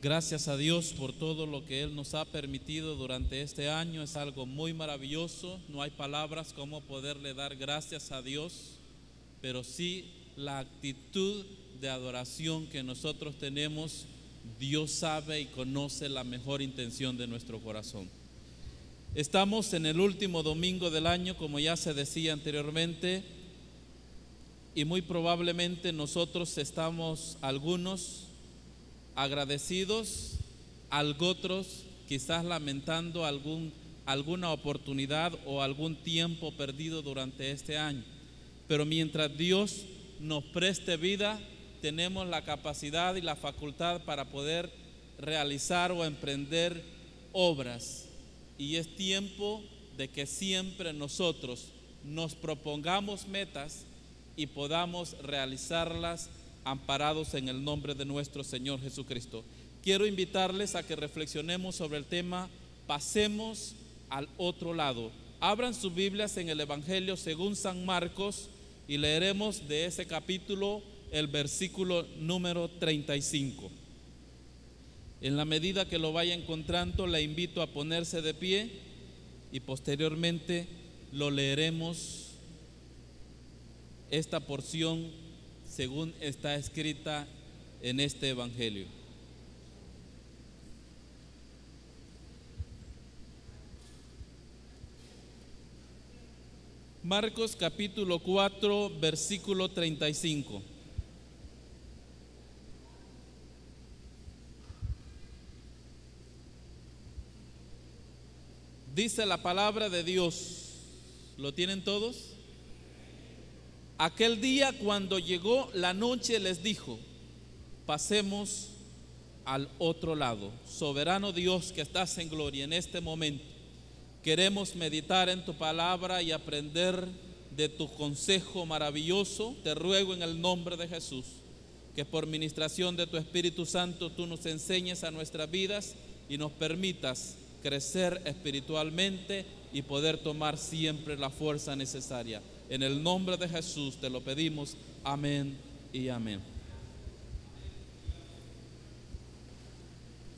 Gracias a Dios por todo lo que Él nos ha permitido durante este año. Es algo muy maravilloso. No hay palabras como poderle dar gracias a Dios, pero sí la actitud de adoración que nosotros tenemos. Dios sabe y conoce la mejor intención de nuestro corazón. Estamos en el último domingo del año, como ya se decía anteriormente, y muy probablemente nosotros estamos algunos agradecidos, otros quizás lamentando alguna oportunidad o algún tiempo perdido durante este año. Pero mientras Dios nos preste vida, tenemos la capacidad y la facultad para poder realizar o emprender obras. Y es tiempo de que siempre nosotros nos propongamos metas y podamos realizarlas amparados en el nombre de nuestro Señor Jesucristo. Quiero invitarles a que reflexionemos sobre el tema pasemos al otro lado. Abran sus Biblias en el Evangelio según San Marcos y leeremos de ese capítulo el versículo número 35. En la medida que lo vaya encontrando, le invito a ponerse de pie y posteriormente lo leeremos esta porción según está escrita en este Evangelio. Marcos capítulo 4, versículo 35. Dice la palabra de Dios. ¿Lo tienen todos? Aquel día, cuando llegó la noche, les dijo: pasemos al otro lado. Soberano Dios que estás en gloria, en este momento queremos meditar en tu palabra y aprender de tu consejo maravilloso. Te ruego en el nombre de Jesús que por ministración de tu Espíritu Santo tú nos enseñes a nuestras vidas y nos permitas crecer espiritualmente y poder tomar siempre la fuerza necesaria. En el nombre de Jesús te lo pedimos. Amén y amén.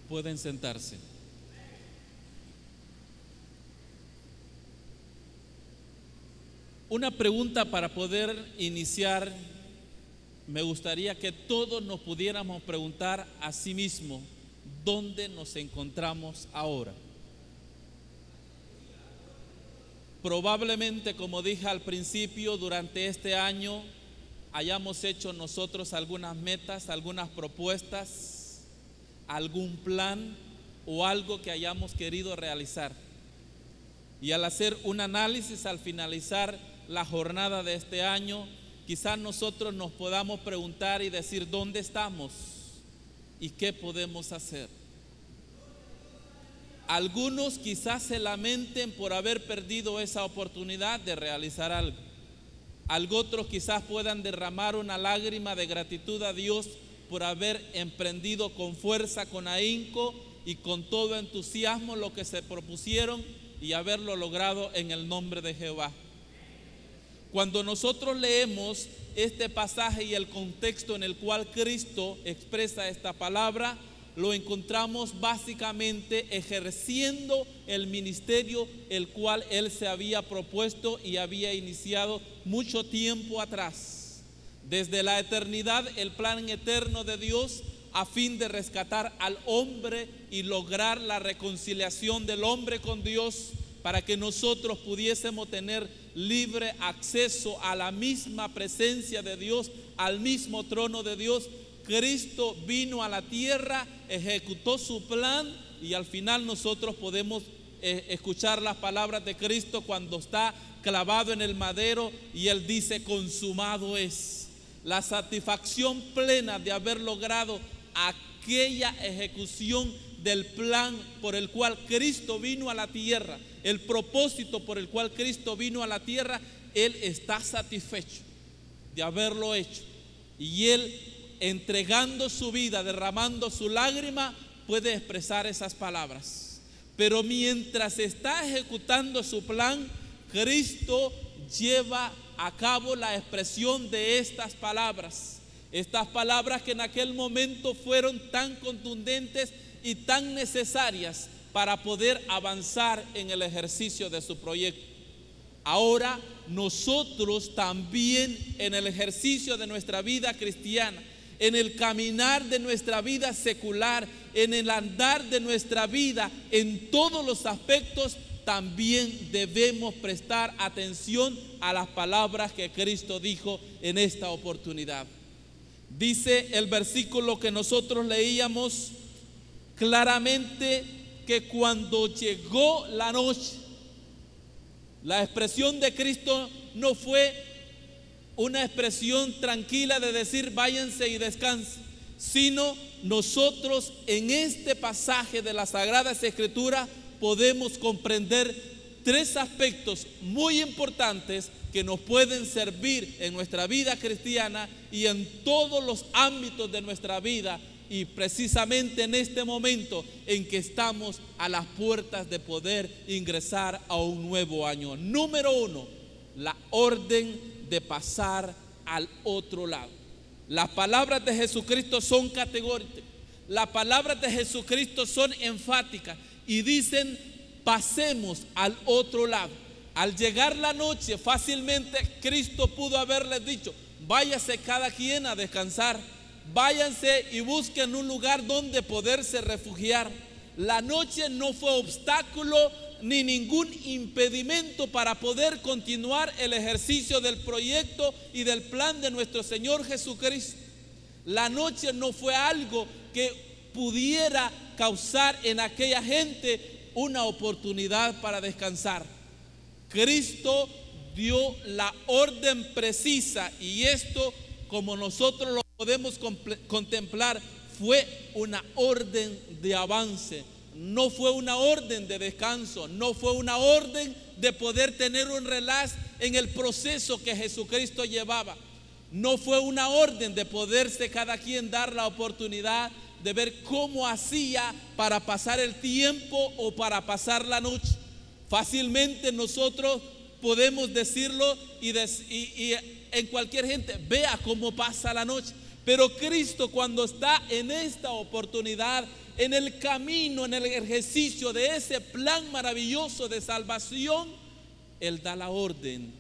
Pueden sentarse. Una pregunta para poder iniciar. Me gustaría que todos nos pudiéramos preguntar a sí mismos: ¿dónde nos encontramos ahora? Probablemente, como dije al principio, durante este año hayamos hecho nosotros algunas metas, algunas propuestas, algún plan o algo que hayamos querido realizar. Y al hacer un análisis al finalizar la jornada de este año, quizás nosotros nos podamos preguntar y decir: ¿dónde estamos? ¿Y qué podemos hacer? Algunos quizás se lamenten por haber perdido esa oportunidad de realizar algo. Otros quizás puedan derramar una lágrima de gratitud a Dios por haber emprendido con fuerza, con ahínco y con todo entusiasmo lo que se propusieron y haberlo logrado en el nombre de Jehová. Cuando nosotros leemos este pasaje y el contexto en el cual Cristo expresa esta palabra, lo encontramos básicamente ejerciendo el ministerio el cual Él se había propuesto y había iniciado mucho tiempo atrás. Desde la eternidad, el plan eterno de Dios a fin de rescatar al hombre y lograr la reconciliación del hombre con Dios, para que nosotros pudiésemos tener libre acceso a la misma presencia de Dios, al mismo trono de Dios. Cristo vino a la tierra, ejecutó su plan y al final nosotros podemos escuchar las palabras de Cristo cuando está clavado en el madero y Él dice: consumado es. La satisfacción plena de haber logrado aquella ejecución del plan por el cual Cristo vino a la tierra, el propósito por el cual Cristo vino a la tierra, Él está satisfecho de haberlo hecho. Y Él, entregando su vida, derramando su lágrima, puede expresar esas palabras. Pero mientras está ejecutando su plan, Cristo lleva a cabo la expresión de estas palabras. Estas palabras que en aquel momento fueron tan contundentes y tan necesarias para poder avanzar en el ejercicio de su proyecto. Ahora nosotros también en el ejercicio de nuestra vida cristiana, en el caminar de nuestra vida secular, en el andar de nuestra vida, en todos los aspectos, también debemos prestar atención a las palabras que Cristo dijo en esta oportunidad. Dice el versículo que nosotros leíamos claramente que cuando llegó la noche, la expresión de Cristo no fue una expresión tranquila de decir váyanse y descansen, sino nosotros en este pasaje de las Sagradas Escrituras podemos comprender tres aspectos muy importantes que nos pueden servir en nuestra vida cristiana y en todos los ámbitos de nuestra vida, y precisamente en este momento en que estamos a las puertas de poder ingresar a un nuevo año. Número uno, la orden de pasar al otro lado. Las palabras de Jesucristo son categóricas, las palabras de Jesucristo son enfáticas y dicen: pasemos al otro lado. Al llegar la noche, fácilmente Cristo pudo haberles dicho: váyase cada quien a descansar, váyanse y busquen un lugar donde poderse refugiar. La noche no fue obstáculo ni ningún impedimento para poder continuar el ejercicio del proyecto y del plan de nuestro Señor Jesucristo. La noche no fue algo que pudiera causar en aquella gente una oportunidad para descansar. Cristo dio la orden precisa, y esto, como nosotros lo podemos contemplar, fue una orden de avance. No fue una orden de descanso, no fue una orden de poder tener un relax en el proceso que Jesucristo llevaba. No fue una orden de poderse cada quien dar la oportunidad de ver cómo hacía para pasar el tiempo o para pasar la noche. Fácilmente nosotros podemos decirlo y en cualquier gente, vea cómo pasa la noche. Pero Cristo, cuando está en esta oportunidad, en el camino, en el ejercicio de ese plan maravilloso de salvación, Él da la orden,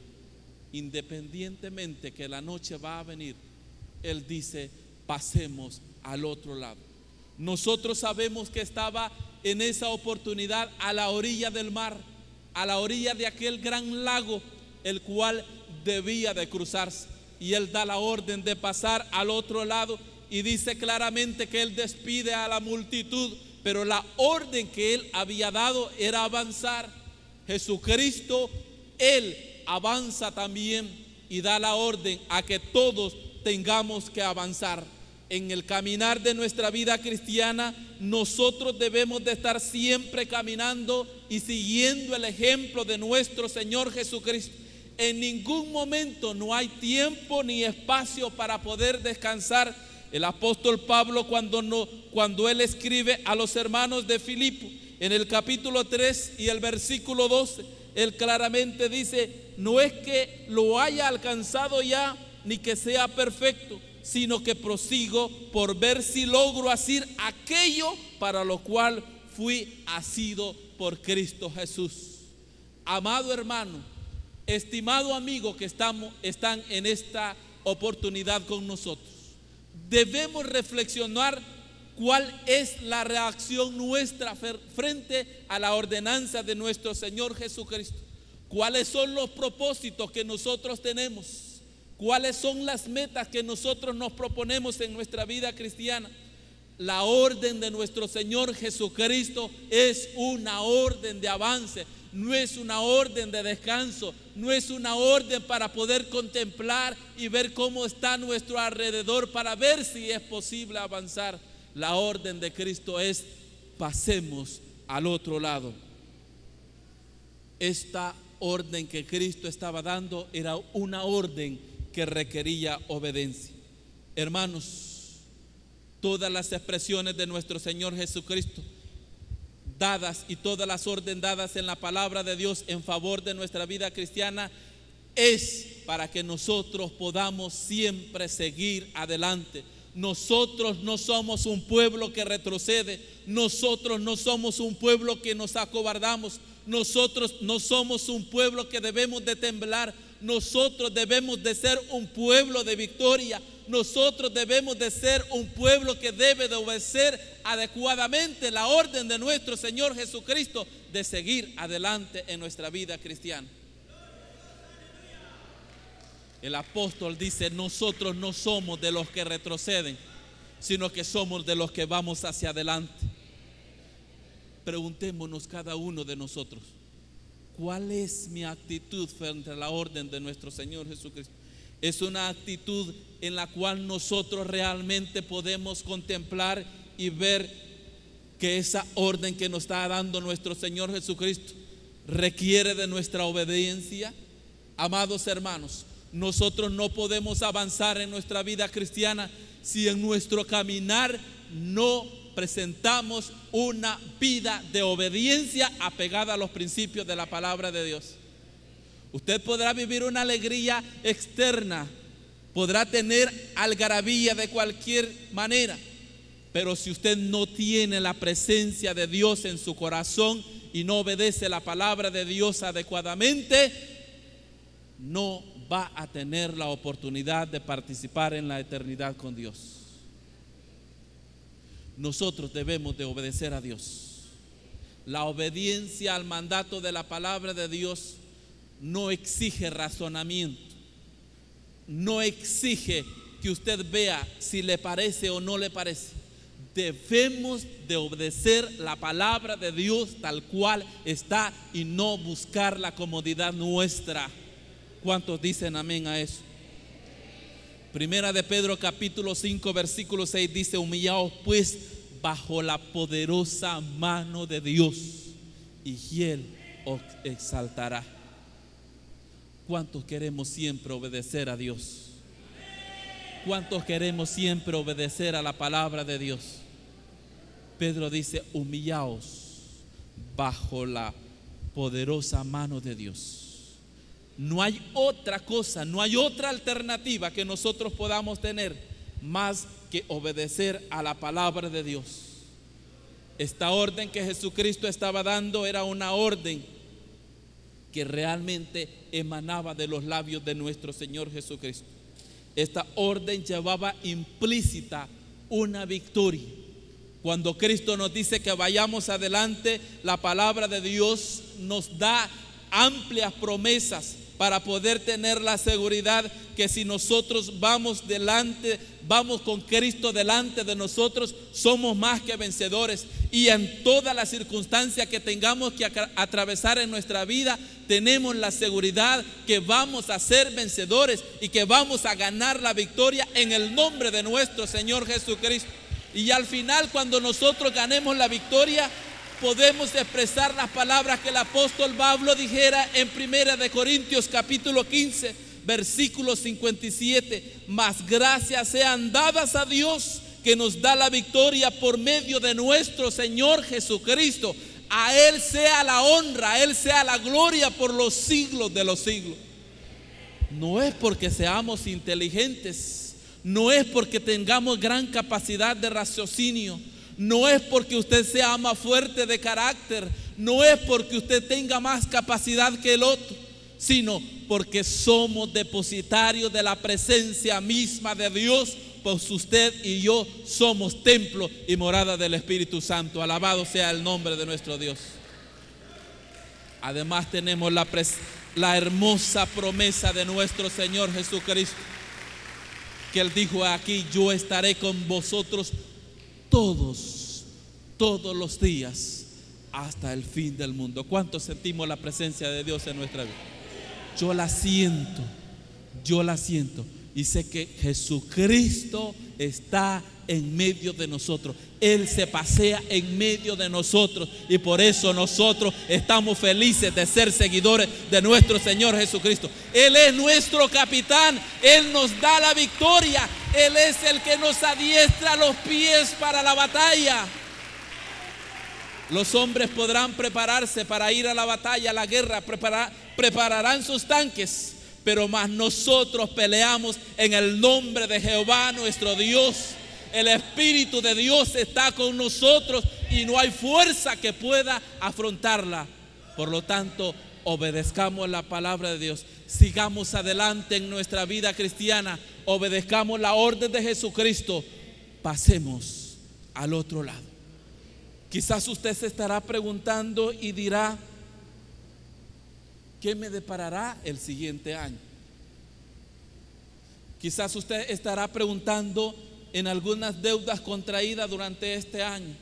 independientemente que la noche va a venir. Él dice: pasemos al otro lado. Nosotros sabemos que estaba en esa oportunidad a la orilla del mar, a la orilla de aquel gran lago, el cual debía de cruzarse. Y Él da la orden de pasar al otro lado y dice claramente que Él despide a la multitud, pero la orden que Él había dado era avanzar. Jesucristo, Él avanza también y da la orden a que todos tengamos que avanzar. En el caminar de nuestra vida cristiana, nosotros debemos de estar siempre caminando y siguiendo el ejemplo de nuestro Señor Jesucristo. En ningún momento no hay tiempo ni espacio para poder descansar. El apóstol Pablo, cuando él escribe a los hermanos de Filipo, en el capítulo 3 y el versículo 12, él claramente dice: no es que lo haya alcanzado ya, ni que sea perfecto, sino que prosigo por ver si logro hacer aquello para lo cual fui asido por Cristo Jesús. Amado hermano, estimado amigo que están en esta oportunidad con nosotros, debemos reflexionar cuál es la reacción nuestra frente a la ordenanza de nuestro Señor Jesucristo. ¿Cuáles son los propósitos que nosotros tenemos? ¿Cuáles son las metas que nosotros nos proponemos en nuestra vida cristiana? La orden de nuestro Señor Jesucristo es una orden de avance, no es una orden de descanso, no es una orden para poder contemplar y ver cómo está nuestro alrededor para ver si es posible avanzar. La orden de Cristo es: pasemos al otro lado. Esta orden que Cristo estaba dando era una orden que requería obediencia. Hermanos, todas las expresiones de nuestro Señor Jesucristo dadas y todas las órdenes dadas en la palabra de Dios en favor de nuestra vida cristiana es para que nosotros podamos siempre seguir adelante. Nosotros no somos un pueblo que retrocede, nosotros no somos un pueblo que nos acobardamos, nosotros no somos un pueblo que debemos de temblar, nosotros debemos de ser un pueblo de victoria, nosotros debemos de ser un pueblo que debe de obedecer adecuadamente la orden de nuestro Señor Jesucristo de seguir adelante en nuestra vida cristiana. El apóstol dice: nosotros no somos de los que retroceden, sino que somos de los que vamos hacia adelante. Preguntémonos cada uno de nosotros: ¿cuál es mi actitud frente a la orden de nuestro Señor Jesucristo? Es una actitud en la cual nosotros realmente podemos contemplar y ver que esa orden que nos está dando nuestro Señor Jesucristo requiere de nuestra obediencia. Amados hermanos, nosotros no podemos avanzar en nuestra vida cristiana si en nuestro caminar no presentamos una vida de obediencia apegada a los principios de la palabra de Dios. Usted podrá vivir una alegría externa, podrá tener algarabía de cualquier manera, pero si usted no tiene la presencia de Dios en su corazón y no obedece la palabra de Dios adecuadamente, no va a tener la oportunidad de participar en la eternidad con Dios. Nosotros debemos de obedecer a Dios. La obediencia al mandato de la palabra de Dios no exige razonamiento, no exige que usted vea si le parece o no le parece. Debemos de obedecer la palabra de Dios tal cual está y no buscar la comodidad nuestra. ¿Cuántos dicen amén a eso? Primera de Pedro capítulo 5 versículo 6 dice: humillaos pues bajo la poderosa mano de Dios y Él os exaltará. ¿Cuántos queremos siempre obedecer a Dios? ¿Cuántos queremos siempre obedecer a la palabra de Dios? Pedro dice: humillaos bajo la poderosa mano de Dios. No hay otra cosa, no hay otra alternativa que nosotros podamos tener más que obedecer a la palabra de Dios. Esta orden que Jesucristo estaba dando era una orden que realmente emanaba de los labios de nuestro Señor Jesucristo. Esta orden llevaba implícita una victoria. Cuando Cristo nos dice que vayamos adelante, la palabra de Dios nos da amplias promesas para poder tener la seguridad que si nosotros vamos delante, vamos con Cristo delante de nosotros, somos más que vencedores. Y en todas las circunstancias que tengamos que atravesar en nuestra vida, tenemos la seguridad que vamos a ser vencedores y que vamos a ganar la victoria en el nombre de nuestro Señor Jesucristo. Y al final, cuando nosotros ganemos la victoria, podemos expresar las palabras que el apóstol Pablo dijera en Primera de Corintios capítulo 15 versículo 57: mas gracias sean dadas a Dios que nos da la victoria por medio de nuestro Señor Jesucristo. A Él sea la honra, a Él sea la gloria por los siglos de los siglos. No es porque seamos inteligentes, no es porque tengamos gran capacidad de raciocinio, no es porque usted sea más fuerte de carácter, no es porque usted tenga más capacidad que el otro, sino porque somos depositarios de la presencia misma de Dios, pues usted y yo somos templo y morada del Espíritu Santo. Alabado sea el nombre de nuestro Dios. Además tenemos la hermosa promesa de nuestro Señor Jesucristo, que Él dijo aquí: yo estaré con vosotros todos los días hasta el fin del mundo. ¿Cuántos sentimos la presencia de Dios en nuestra vida? Yo la siento y sé que Jesucristo está en medio de nosotros. Él se pasea en medio de nosotros y por eso nosotros estamos felices de ser seguidores de nuestro Señor Jesucristo. Él es nuestro capitán, Él nos da la victoria, Él es el que nos adiestra los pies para la batalla. Los hombres podrán prepararse para ir a la batalla, a la guerra, prepararán sus tanques, pero más nosotros peleamos en el nombre de Jehová nuestro Dios. El Espíritu de Dios está con nosotros y no hay fuerza que pueda afrontarla. Por lo tanto, obedezcamos la palabra de Dios, sigamos adelante en nuestra vida cristiana, obedezcamos la orden de Jesucristo, pasemos al otro lado. Quizás usted se estará preguntando y dirá: ¿qué me deparará el siguiente año? Quizás usted estará preguntando en algunas deudas contraídas durante este año.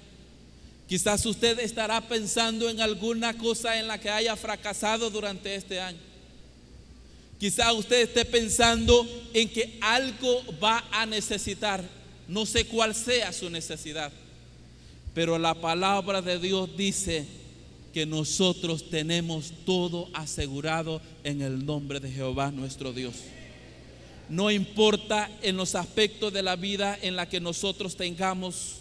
Quizás usted estará pensando en alguna cosa en la que haya fracasado durante este año. Quizás usted esté pensando en que algo va a necesitar. No sé cuál sea su necesidad, pero la palabra de Dios dice que nosotros tenemos todo asegurado en el nombre de Jehová nuestro Dios. No importa en los aspectos de la vida en la que nosotros tengamos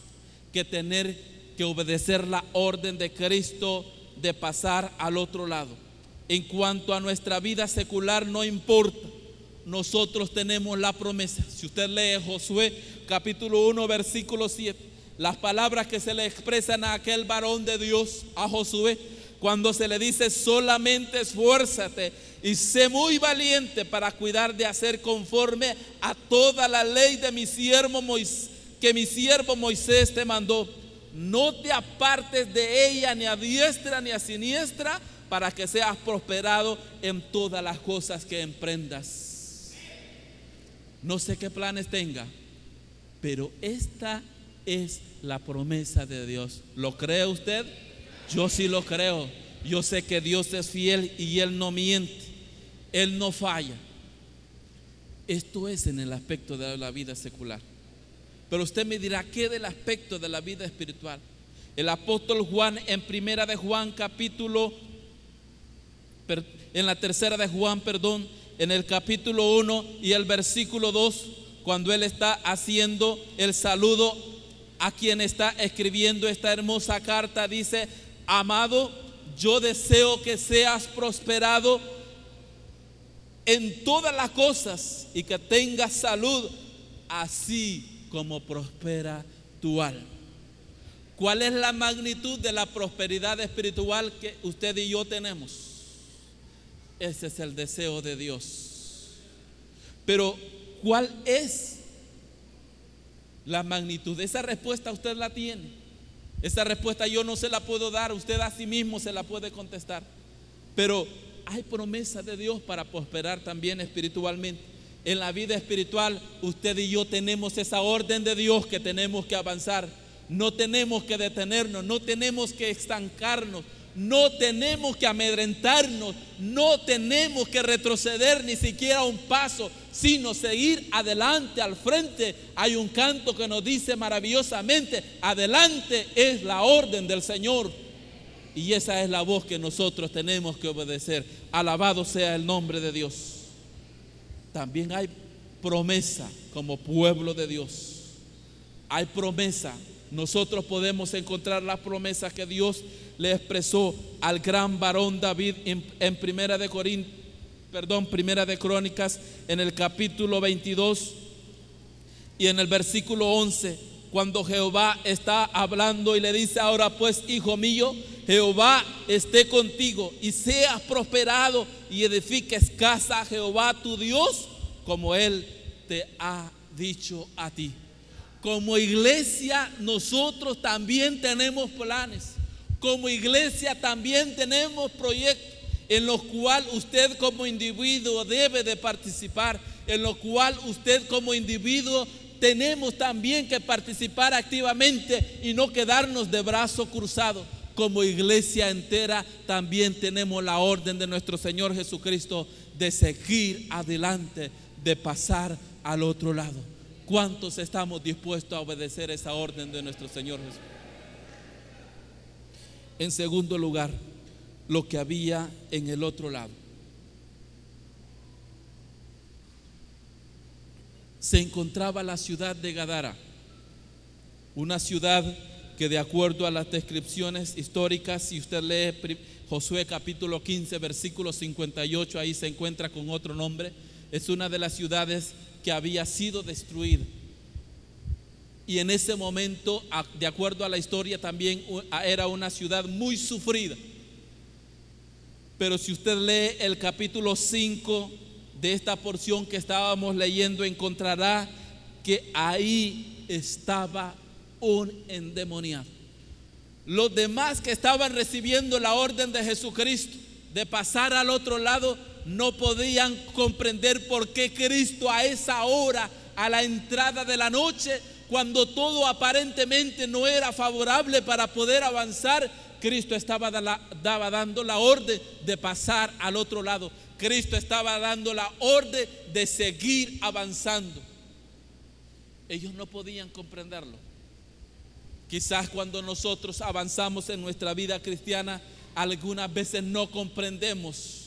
que tener que obedecer la orden de Cristo de pasar al otro lado. En cuanto a nuestra vida secular, no importa, nosotros tenemos la promesa. Si usted lee Josué capítulo 1 versículo 7, las palabras que se le expresan a aquel varón de Dios, a Josué, cuando se le dice: solamente esfuérzate y sé muy valiente para cuidar de hacer conforme a toda la ley de mi siervo Moisés, que mi siervo Moisés te mandó. No te apartes de ella ni a diestra ni a siniestra, para que seas prosperado en todas las cosas que emprendas. No sé qué planes tenga, pero esta es la promesa de Dios. ¿Lo cree usted? Yo sí lo creo. Yo sé que Dios es fiel y Él no miente, Él no falla. Esto es en el aspecto de la vida secular. Pero usted me dirá: ¿qué del aspecto de la vida espiritual? El apóstol Juan en primera de Juan capítulo, en la tercera de Juan, perdón, en el capítulo 1 y el versículo 2, cuando él está haciendo el saludo a quien está escribiendo esta hermosa carta, dice: amado, yo deseo que seas prosperado en todas las cosas y que tengas salud, así como prospera tu alma. ¿Cuál es la magnitud de la prosperidad espiritual que usted y yo tenemos? Ese es el deseo de Dios. Pero ¿cuál es la magnitud? Esa respuesta usted la tiene. Esa respuesta yo no se la puedo dar, usted a sí mismo se la puede contestar. Pero hay promesa de Dios para prosperar también espiritualmente. En la vida espiritual, usted y yo tenemos esa orden de Dios que tenemos que avanzar. No tenemos que detenernos, no tenemos que estancarnos, no tenemos que amedrentarnos, no tenemos que retroceder ni siquiera un paso, sino seguir adelante, al frente. Hay un canto que nos dice maravillosamente: adelante es la orden del Señor. Y esa es la voz que nosotros tenemos que obedecer. Alabado sea el nombre de Dios. También hay promesa como pueblo de Dios. Hay promesa. Nosotros podemos encontrar las promesas que Dios le expresó al gran varón David en Primera de Crónicas, en el capítulo 22 y en el versículo 11, cuando Jehová está hablando y le dice: ahora pues, hijo mío, Jehová esté contigo y seas prosperado y edifiques casa a Jehová tu Dios, como Él te ha dicho a ti. Como iglesia nosotros también tenemos planes. Como iglesia también tenemos proyectos en los cuales usted como individuo debe de participar, en los cuales usted como individuo tenemos también que participar activamente y no quedarnos de brazo cruzado. Como iglesia entera también tenemos la orden de nuestro Señor Jesucristo de seguir adelante, de pasar al otro lado. ¿Cuántos estamos dispuestos a obedecer esa orden de nuestro Señor Jesús? En segundo lugar, lo que había en el otro lado. Se encontraba la ciudad de Gadara, una ciudad que de acuerdo a las descripciones históricas, si usted lee Josué capítulo 15, versículo 58, ahí se encuentra con otro nombre. Es una de las ciudades que había sido destruida. Y en ese momento, de acuerdo a la historia, también era una ciudad muy sufrida. Pero si usted lee el capítulo 5 de esta porción que estábamos leyendo, encontrará que ahí estaba un endemoniado. Los demás que estaban recibiendo la orden de Jesucristo de pasar al otro lado no podían comprender por qué Cristo a esa hora, a la entrada de la noche, cuando todo aparentemente no era favorable para poder avanzar, Cristo estaba dando la orden de pasar al otro lado. Cristo estaba dando la orden de seguir avanzando. Ellos no podían comprenderlo. Quizás cuando nosotros avanzamos en nuestra vida cristiana, algunas veces no comprendemos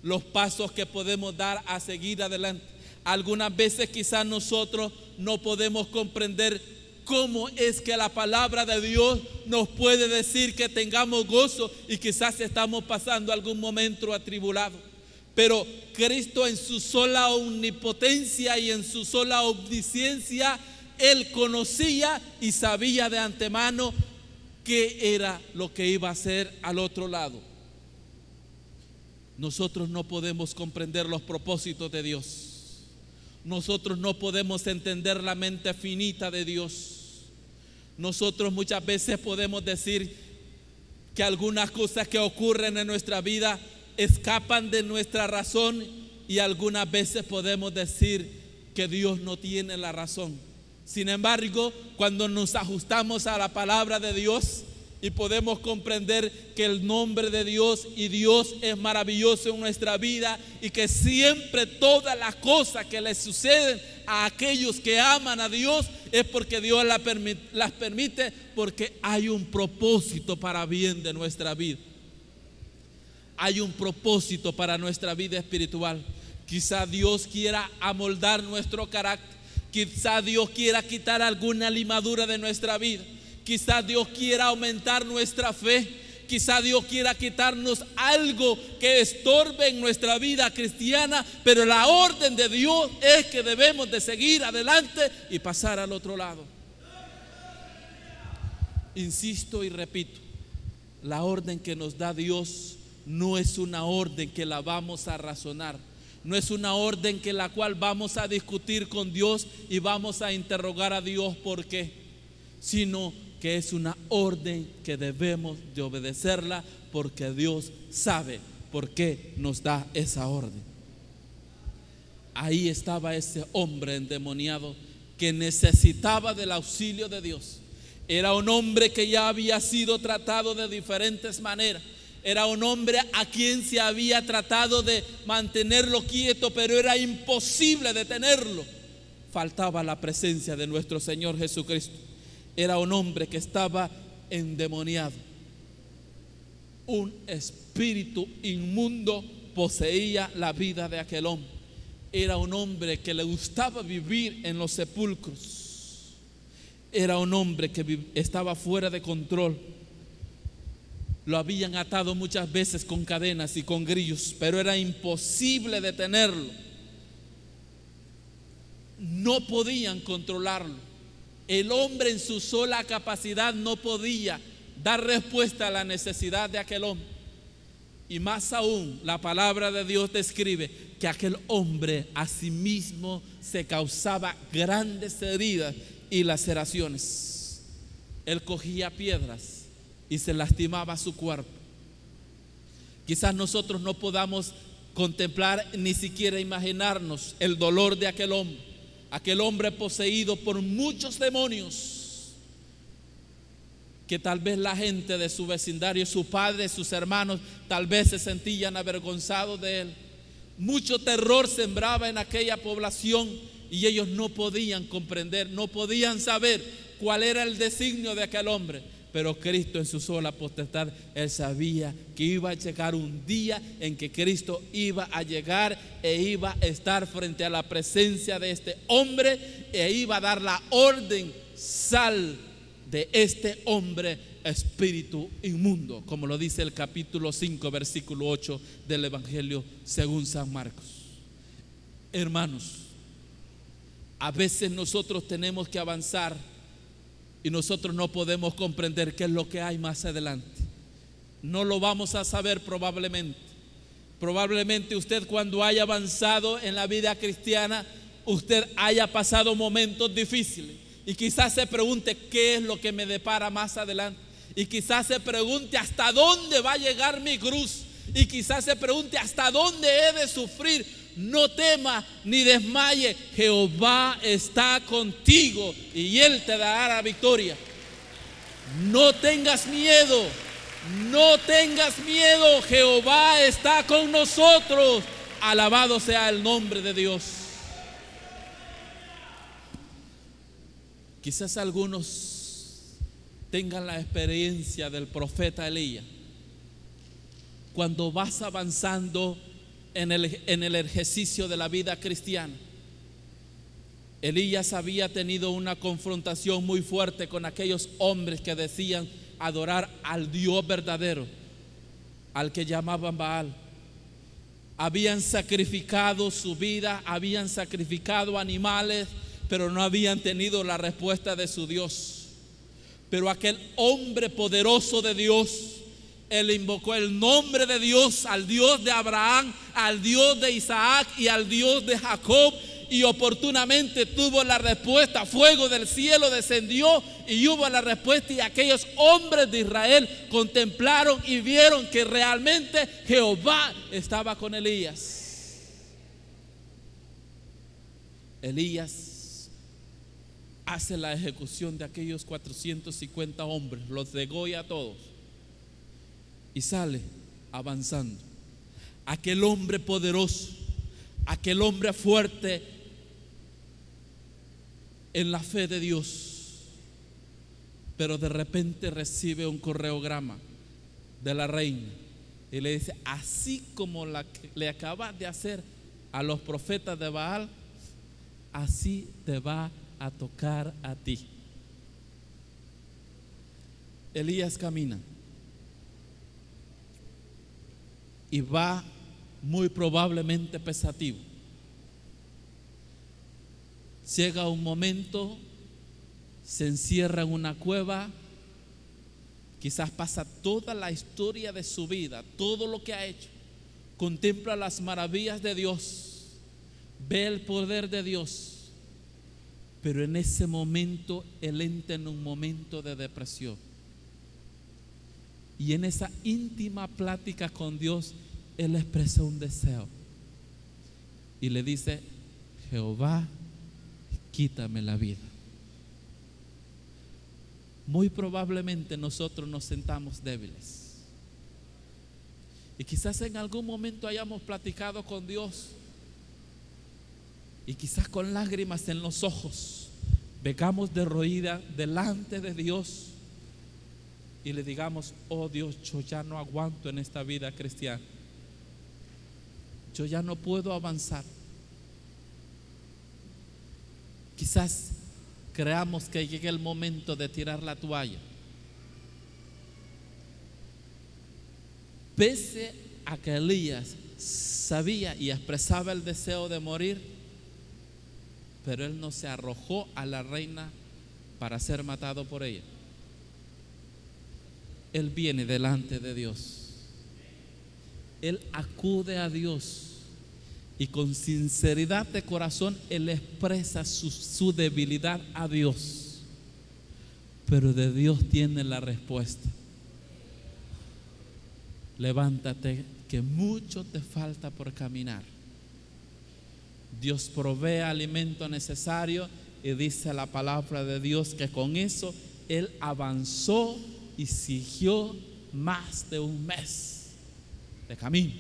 los pasos que podemos dar a seguir adelante. Algunas veces quizás nosotros no podemos comprender cómo es que la palabra de Dios nos puede decir que tengamos gozo y quizás estamos pasando algún momento atribulado. Pero Cristo, en su sola omnipotencia y en su sola omnisciencia, Él conocía y sabía de antemano qué era lo que iba a hacer al otro lado. Nosotros no podemos comprender los propósitos de Dios. Nosotros no podemos entender la mente finita de Dios. Nosotros muchas veces podemos decir que algunas cosas que ocurren en nuestra vida escapan de nuestra razón, y algunas veces podemos decir que Dios no tiene la razón. Sin embargo, cuando nos ajustamos a la palabra de Dios y podemos comprender que el nombre de Dios y Dios es maravilloso en nuestra vida, y que siempre todas las cosas que le suceden a aquellos que aman a Dios es porque Dios las permite, porque hay un propósito para bien de nuestra vida. Hay un propósito para nuestra vida espiritual. Quizá Dios quiera amoldar nuestro carácter. Quizá Dios quiera quitar alguna limadura de nuestra vida. Quizá Dios quiera aumentar nuestra fe. Quizá Dios quiera quitarnos algo que estorbe en nuestra vida cristiana. Pero la orden de Dios es que debemos de seguir adelante y pasar al otro lado. Insisto y repito, la orden que nos da Dios no es una orden que la vamos a razonar. No es una orden que la cual vamos a discutir con Dios y vamos a interrogar a Dios por qué, sino que es una orden que debemos de obedecerla, porque Dios sabe por qué nos da esa orden. Ahí estaba ese hombre endemoniado que necesitaba del auxilio de Dios. Era un hombre que ya había sido tratado de diferentes maneras. Era un hombre a quien se había tratado de mantenerlo quieto, pero era imposible detenerlo. Faltaba la presencia de nuestro Señor Jesucristo. Era un hombre que estaba endemoniado. Un espíritu inmundo poseía la vida de aquel hombre. Era un hombre que le gustaba vivir en los sepulcros. Era un hombre que estaba fuera de control. Lo habían atado muchas veces con cadenas y con grillos, pero era imposible detenerlo. No podían controlarlo. El hombre en su sola capacidad no podía dar respuesta a la necesidad de aquel hombre. Y más aún, la palabra de Dios describe que aquel hombre a sí mismo se causaba grandes heridas y laceraciones. Él cogía piedras y se lastimaba su cuerpo. Quizás nosotros no podamos contemplar ni siquiera imaginarnos el dolor de aquel hombre poseído por muchos demonios, que tal vez la gente de su vecindario, su padre, sus hermanos, tal vez se sentían avergonzados de él. Mucho terror sembraba en aquella población y ellos no podían comprender, no podían saber cuál era el designio de aquel hombre. Pero Cristo, en su sola potestad, Él sabía que iba a llegar un día en que Cristo iba a llegar e iba a estar frente a la presencia de este hombre e iba a dar la orden: sal de este hombre espíritu inmundo, como lo dice el capítulo 5, versículo 8 del Evangelio según San Marcos. Hermanos, a veces nosotros tenemos que avanzar y nosotros no podemos comprender qué es lo que hay más adelante. No lo vamos a saber probablemente. Probablemente usted, cuando haya avanzado en la vida cristiana, usted haya pasado momentos difíciles y quizás se pregunte qué es lo que me depara más adelante, y quizás se pregunte hasta dónde va a llegar mi cruz, y quizás se pregunte hasta dónde he de sufrir. No tema ni desmaye, Jehová está contigo y Él te dará la victoria. No tengas miedo, no tengas miedo, Jehová está con nosotros. Alabado sea el nombre de Dios. Quizás algunos tengan la experiencia del profeta Elías. Cuando vas avanzando en el ejercicio de la vida cristiana, Elías había tenido una confrontación muy fuerte con aquellos hombres que decían adorar al Dios verdadero, al que llamaban Baal. Habían sacrificado su vida, habían sacrificado animales, pero no habían tenido la respuesta de su Dios. Pero aquel hombre poderoso de Dios, él invocó el nombre de Dios, al Dios de Abraham, al Dios de Isaac y al Dios de Jacob, y oportunamente tuvo la respuesta. Fuego del cielo descendió y hubo la respuesta, y aquellos hombres de Israel contemplaron y vieron que realmente Jehová estaba con Elías. Elías hace la ejecución de aquellos 450 hombres, los degolla a todos y sale avanzando. Aquel hombre poderoso, aquel hombre fuerte en la fe de Dios, pero de repente recibe un correograma de la reina y le dice: así como le acabas de hacer a los profetas de Baal, así te va a tocar a ti. Elías camina y va muy probablemente pensativo. Llega un momento, se encierra en una cueva, quizás pasa toda la historia de su vida, todo lo que ha hecho, contempla las maravillas de Dios, ve el poder de Dios, pero en ese momento él entra en un momento de depresión. Y en esa íntima plática con Dios, él expresa un deseo y le dice: Jehová, quítame la vida. Muy probablemente nosotros nos sentamos débiles y quizás en algún momento hayamos platicado con Dios y quizás con lágrimas en los ojos vengamos derroída delante de Dios y le digamos: oh Dios, yo ya no aguanto en esta vida cristiana, yo ya no puedo avanzar. Quizás creamos que llegue el momento de tirar la toalla. Pese a que Elías sabía y expresaba el deseo de morir, pero él no se arrojó a la reina para ser matado por ella. Él viene delante de Dios, él acude a Dios y con sinceridad de corazón él expresa su debilidad a Dios, pero de Dios tiene la respuesta. Levántate, que mucho te falta por caminar. Dios provee alimento necesario y dice la palabra de Dios que con eso él avanzó y siguió más de un mes de camino,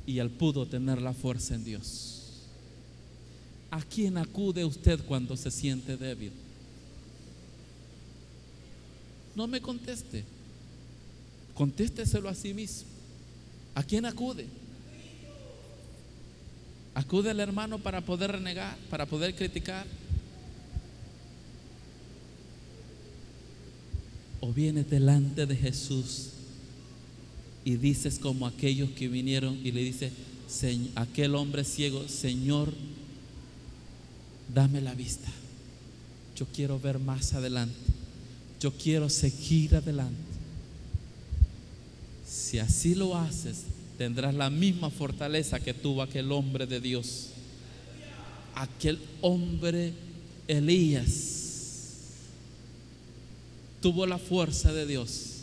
y él pudo tener la fuerza en Dios. ¿A quién acude usted cuando se siente débil? No me conteste, contésteselo a sí mismo. ¿A quién acude? ¿Acude al hermano para poder renegar, para poder criticar? o vienes delante de Jesús y dices como aquellos que vinieron y le dice aquel hombre ciego: Señor, dame la vista, yo quiero ver más adelante, yo quiero seguir adelante. Si así lo haces, tendrás la misma fortaleza que tuvo aquel hombre de Dios, aquel hombre Elías. Tuvo la fuerza de Dios,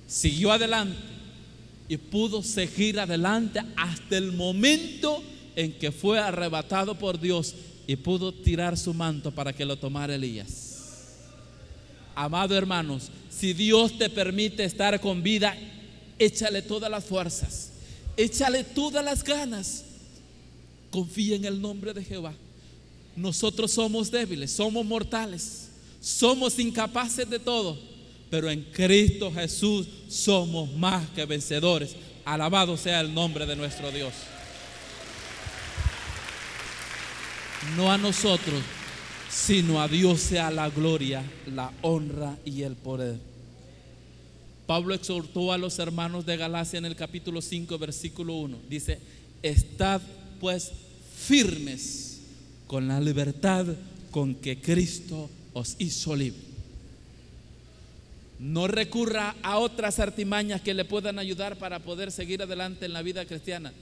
siguió adelante y pudo seguir adelante hasta el momento en que fue arrebatado por Dios y pudo tirar su manto para que lo tomara Elías. Amado hermanos, si Dios te permite estar con vida, échale todas las fuerzas, échale todas las ganas, confía en el nombre de Jehová. Nosotros somos débiles, somos mortales, somos incapaces de todo, pero en Cristo Jesús somos más que vencedores. Alabado sea el nombre de nuestro Dios. No a nosotros, sino a Dios sea la gloria, la honra y el poder. Pablo exhortó a los hermanos de Galacia en el capítulo 5, versículo 1. Dice: estad pues firmes con la libertad con que Cristo os hizo libre. No recurra a otras artimañas que le puedan ayudar para poder seguir adelante en la vida cristiana.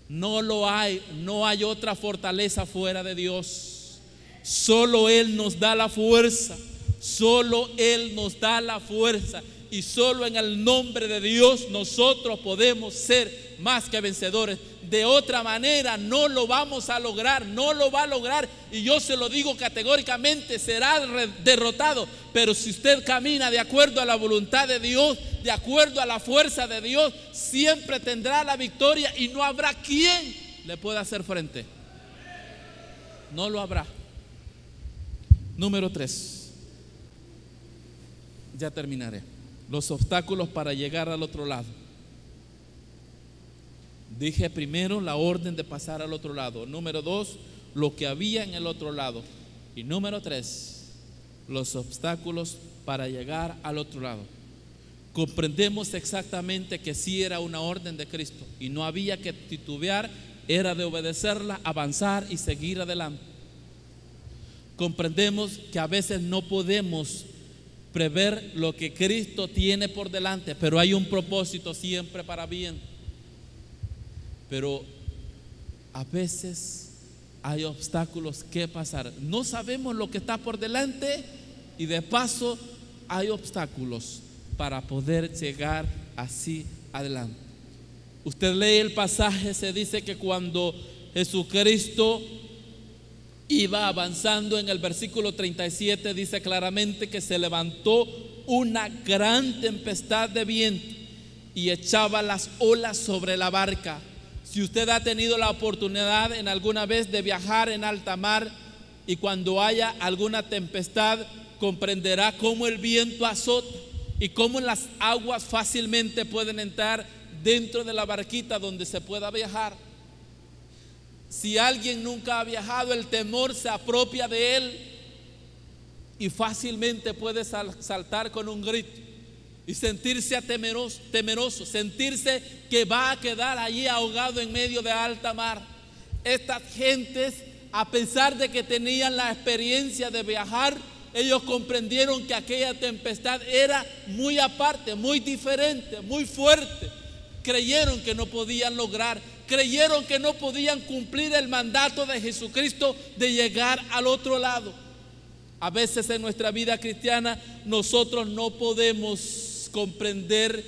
No lo hay, no hay otra fortaleza fuera de Dios. Solo Él nos da la fuerza, solo Él nos da la fuerza, y solo en el nombre de Dios nosotros podemos ser más que vencedores. De otra manera no lo vamos a lograr, no lo va a lograr, y yo se lo digo categóricamente: será derrotado. Pero si usted camina de acuerdo a la voluntad de Dios, de acuerdo a la fuerza de Dios, siempre tendrá la victoria y no habrá quien le pueda hacer frente. No lo habrá. Número 3. Ya terminaré. Los obstáculos para llegar al otro lado. Dije primero la orden de pasar al otro lado. Número 2, lo que había en el otro lado. Y número 3, los obstáculos para llegar al otro lado. Comprendemos exactamente que sí era una orden de Cristo y no había que titubear, era de obedecerla, avanzar y seguir adelante. Comprendemos que a veces no podemos prever lo que Cristo tiene por delante, pero hay un propósito siempre para bien. Pero a veces hay obstáculos que pasar. No sabemos lo que está por delante y de paso hay obstáculos para poder llegar así adelante. Usted lee el pasaje, se dice que cuando Jesucristo iba avanzando, en el versículo 37 dice claramente que se levantó una gran tempestad de viento y echaba las olas sobre la barca. Si usted ha tenido la oportunidad en alguna vez de viajar en alta mar y cuando haya alguna tempestad, comprenderá cómo el viento azota y cómo las aguas fácilmente pueden entrar dentro de la barquita donde se pueda viajar. Si alguien nunca ha viajado, el temor se apropia de él y fácilmente puede saltar con un grito y sentirse temeroso, sentirse que va a quedar allí ahogado en medio de alta mar. Estas gentes, a pesar de que tenían la experiencia de viajar, ellos comprendieron que aquella tempestad era muy aparte, muy diferente, muy fuerte. Creyeron que no podían lograr, creyeron que no podían cumplir el mandato de Jesucristo de llegar al otro lado. A veces en nuestra vida cristiana nosotros no podemos comprender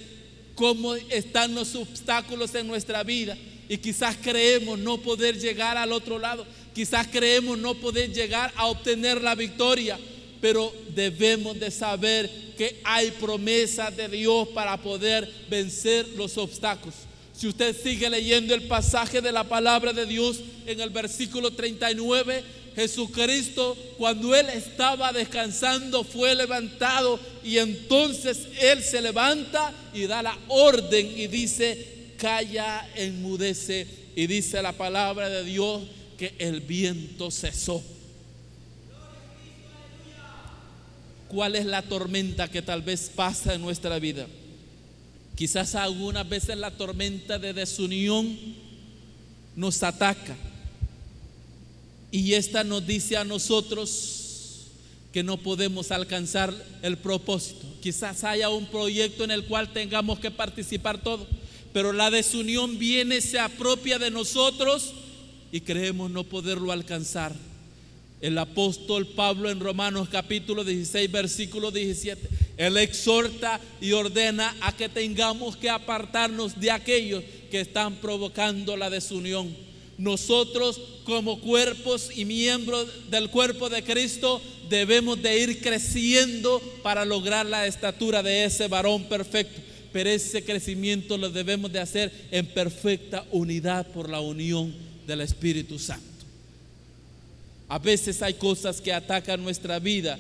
cómo están los obstáculos en nuestra vida y quizás creemos no poder llegar al otro lado, quizás creemos no poder llegar a obtener la victoria, pero debemos de saber que hay promesas de Dios para poder vencer los obstáculos. Si usted sigue leyendo el pasaje de la palabra de Dios en el versículo 39, Jesucristo, cuando Él estaba descansando, fue levantado y entonces Él se levanta y da la orden y dice: calla, enmudece. Y dice la palabra de Dios que el viento cesó. ¿Cuál es la tormenta que tal vez pasa en nuestra vida? Quizás algunas veces la tormenta de desunión nos ataca y esta nos dice a nosotros que no podemos alcanzar el propósito. Quizás haya un proyecto en el cual tengamos que participar todos, pero la desunión viene, se apropia de nosotros y creemos no poderlo alcanzar. El apóstol Pablo en Romanos capítulo 16 versículo 17, él exhorta y ordena a que tengamos que apartarnos de aquellos que están provocando la desunión. Nosotros como cuerpos y miembros del cuerpo de Cristo debemos de ir creciendo para lograr la estatura de ese varón perfecto, pero ese crecimiento lo debemos de hacer en perfecta unidad por la unión del Espíritu Santo. A veces hay cosas que atacan nuestra vida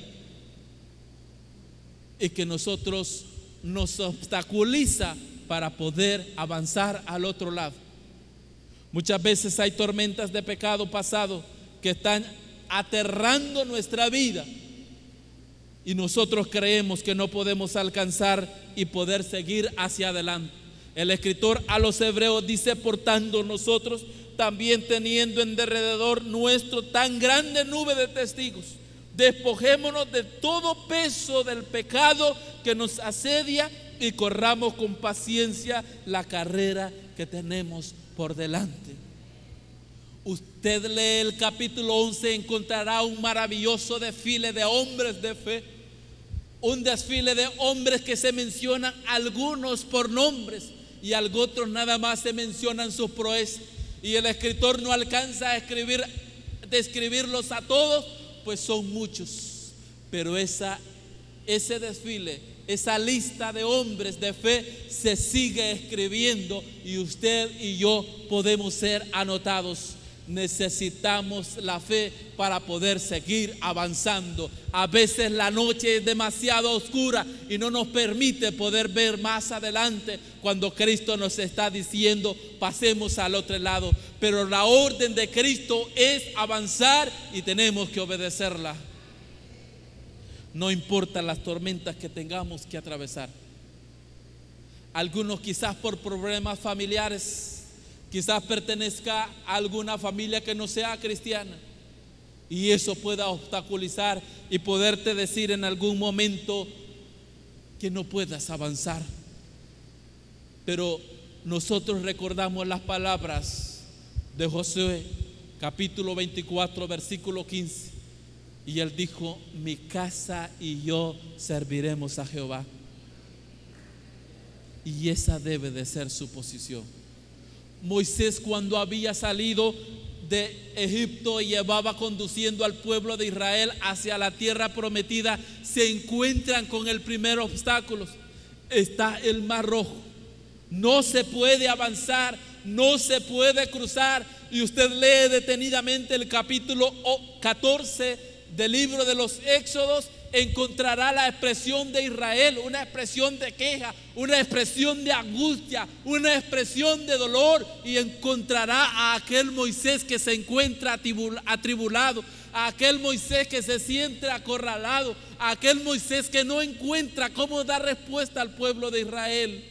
y que nosotros nos obstaculiza para poder avanzar al otro lado. Muchas veces hay tormentas de pecado pasado que están aterrando nuestra vida y nosotros creemos que no podemos alcanzar y poder seguir hacia adelante. El escritor a los Hebreos dice: por tanto nosotros también, teniendo en derredor nuestro tan grande nube de testigos, despojémonos de todo peso del pecado que nos asedia y corramos con paciencia la carrera que tenemos por delante. Usted lee el capítulo 11, encontrará un maravilloso desfile de hombres de fe, un desfile de hombres que se mencionan algunos por nombres y otros nada más se mencionan sus proezas. Y el escritor no alcanza a describirlos a todos, pues son muchos. Pero ese desfile, esa lista de hombres de fe se sigue escribiendo y usted y yo podemos ser anotados. Necesitamos la fe para poder seguir avanzando. A veces la noche es demasiado oscura y no nos permite poder ver más adelante cuando Cristo nos está diciendo pasemos al otro lado. Pero la orden de Cristo es avanzar y tenemos que obedecerla. No importa las tormentas que tengamos que atravesar. Algunos quizás por problemas familiares, quizás pertenezca a alguna familia que no sea cristiana y eso pueda obstaculizar y poderte decir en algún momento que no puedas avanzar. Pero nosotros recordamos las palabras de Josué capítulo 24 versículo 15 y él dijo: mi casa y yo serviremos a Jehová. Y esa debe de ser su posición. Moisés, cuando había salido de Egipto y llevaba conduciendo al pueblo de Israel hacia la tierra prometida, se encuentran con el primer obstáculo. Está el Mar Rojo. No se puede avanzar, no se puede cruzar. Y usted lee detenidamente el capítulo 14 del libro de los Éxodos, encontrará la expresión de Israel, una expresión de queja, una expresión de angustia, una expresión de dolor, y encontrará a aquel Moisés que se encuentra atribulado, a aquel Moisés que se siente acorralado, a aquel Moisés que no encuentra cómo dar respuesta al pueblo de Israel.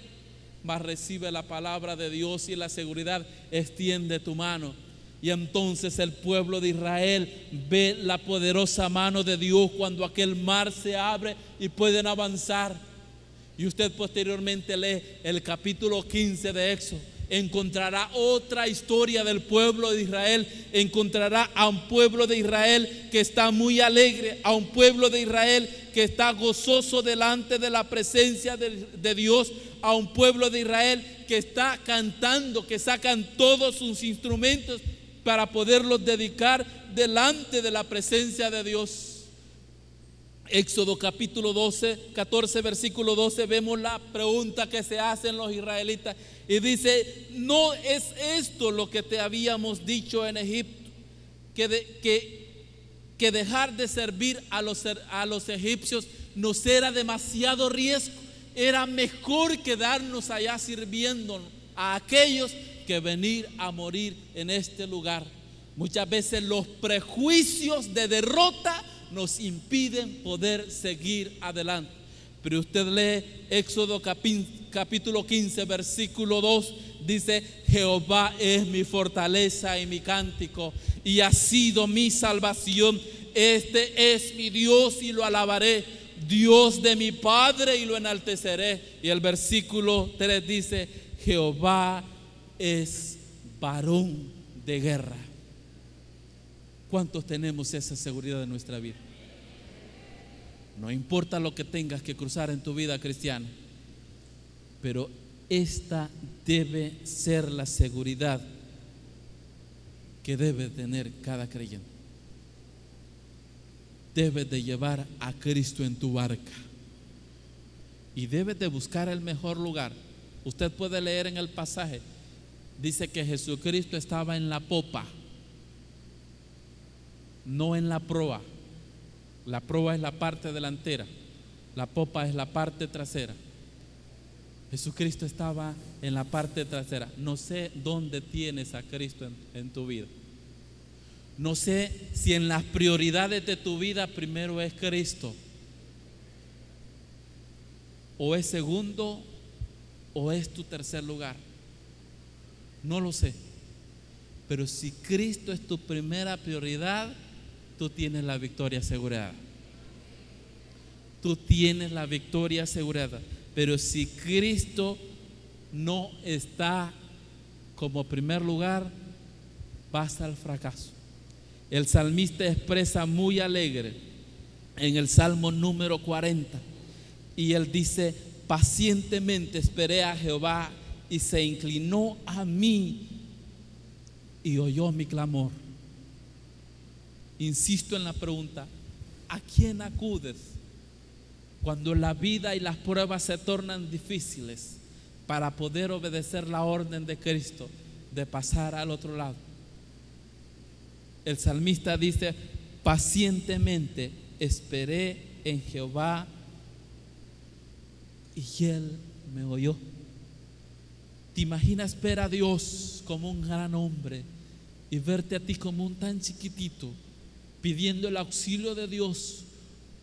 Mas recibe la palabra de Dios y la seguridad: extiende tu mano. Y entonces el pueblo de Israel ve la poderosa mano de Dios cuando aquel mar se abre y pueden avanzar. Y usted posteriormente lee el capítulo 15 de Éxodo. Encontrará otra historia del pueblo de Israel. Encontrará a un pueblo de Israel que está muy alegre, a un pueblo de Israel que está gozoso delante de la presencia de Dios, a un pueblo de Israel que está cantando, que sacan todos sus instrumentos para poderlos dedicar delante de la presencia de Dios. Éxodo capítulo 14 versículo 12, vemos la pregunta que se hacen los israelitas y dice: ¿no es esto lo que te habíamos dicho en Egipto? Que dejar de servir a los egipcios nos era demasiado riesgo. Era mejor quedarnos allá sirviendo a aquellos que venir a morir en este lugar. Muchas veces los prejuicios de derrota nos impiden poder seguir adelante. Pero usted lee Éxodo capítulo 15, versículo 2, dice: Jehová es mi fortaleza y mi cántico, y ha sido mi salvación. Este es mi Dios y lo alabaré, Dios de mi Padre y lo enalteceré. Y el versículo 3 dice: Jehová es varón de guerra. ¿Cuántos tenemos esa seguridad en nuestra vida? No importa lo que tengas que cruzar en tu vida cristiana, pero esta debe ser la seguridad que debe tener cada creyente. Debes de llevar a Cristo en tu barca y debes de buscar el mejor lugar. Usted puede leer en el pasaje, dice que Jesucristo estaba en la popa, no en la proa. La proa es la parte delantera, la popa es la parte trasera. Jesucristo estaba en la parte trasera. No sé dónde tienes a Cristo en tu vida. No sé si en las prioridades de tu vida primero es Cristo, o es segundo, o es tu tercer lugar. No lo sé. Pero si Cristo es tu primera prioridad, tú tienes la victoria asegurada. Tú tienes la victoria asegurada. Pero si Cristo no está como primer lugar, vas al fracaso. El salmista expresa muy alegre en el Salmo número 40, y él dice: pacientemente esperé a Jehová y se inclinó a mí y oyó mi clamor. Insisto en la pregunta: ¿a quién acudes cuando la vida y las pruebas se tornan difíciles para poder obedecer la orden de Cristo de pasar al otro lado? El salmista dice: pacientemente esperé en Jehová y Él me oyó. ¿Te imaginas ver a Dios como un gran hombre y verte a ti como un tan chiquitito, pidiendo el auxilio de Dios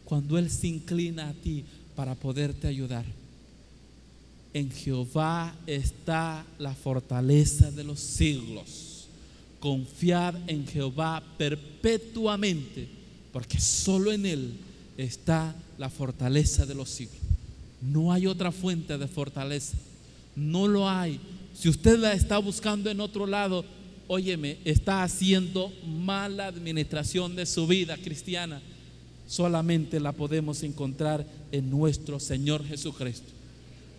cuando Él se inclina a ti para poderte ayudar? En Jehová está la fortaleza de los siglos. Confiad en Jehová perpetuamente, porque solo en Él está la fortaleza de los siglos. No hay otra fuente de fortaleza, no lo hay. Si usted la está buscando en otro lado, óyeme, está haciendo mala administración de su vida cristiana. Solamente la podemos encontrar en nuestro Señor Jesucristo.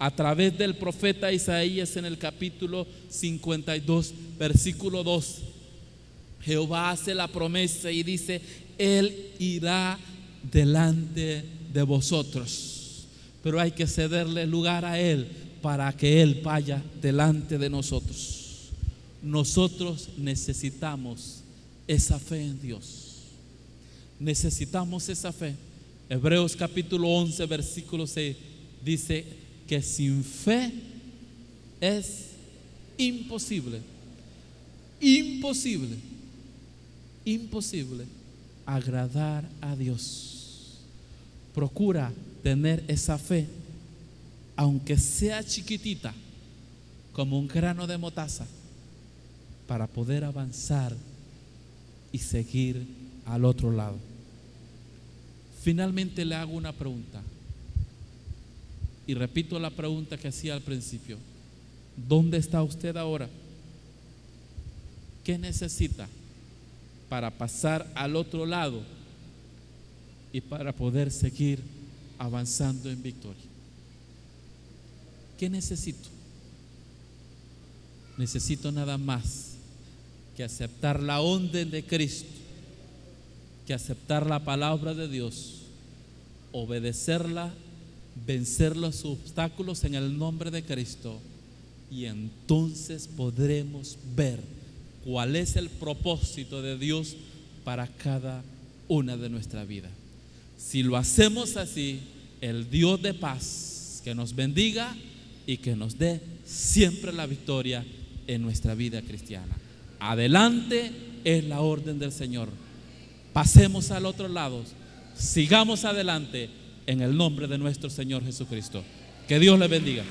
A través del profeta Isaías, en el capítulo 52, versículo 2, Jehová hace la promesa y dice: Él irá delante de vosotros. Pero hay que cederle lugar a Él para que Él vaya delante de nosotros. Nosotros necesitamos esa fe en Dios. Necesitamos esa fe. Hebreos capítulo 11, versículo 6 dice que sin fe es imposible agradar a Dios. Procura tener esa fe, aunque sea chiquitita, como un grano de mostaza, para poder avanzar y seguir al otro lado. Finalmente le hago una pregunta, y repito la pregunta que hacía al principio: ¿dónde está usted ahora? ¿Qué necesita para pasar al otro lado y para poder seguir avanzando en victoria? ¿Qué necesito? Necesito nada más que aceptar la orden de Cristo, que aceptar la palabra de Dios, obedecerla, vencer los obstáculos en el nombre de Cristo, y entonces podremos ver cuál es el propósito de Dios para cada una de nuestra vida. Si lo hacemos así, el Dios de paz que nos bendiga y que nos dé siempre la victoria en nuestra vida cristiana. Adelante es la orden del Señor. Pasemos al otro lado. Sigamos adelante en el nombre de nuestro Señor Jesucristo. Que Dios les bendiga.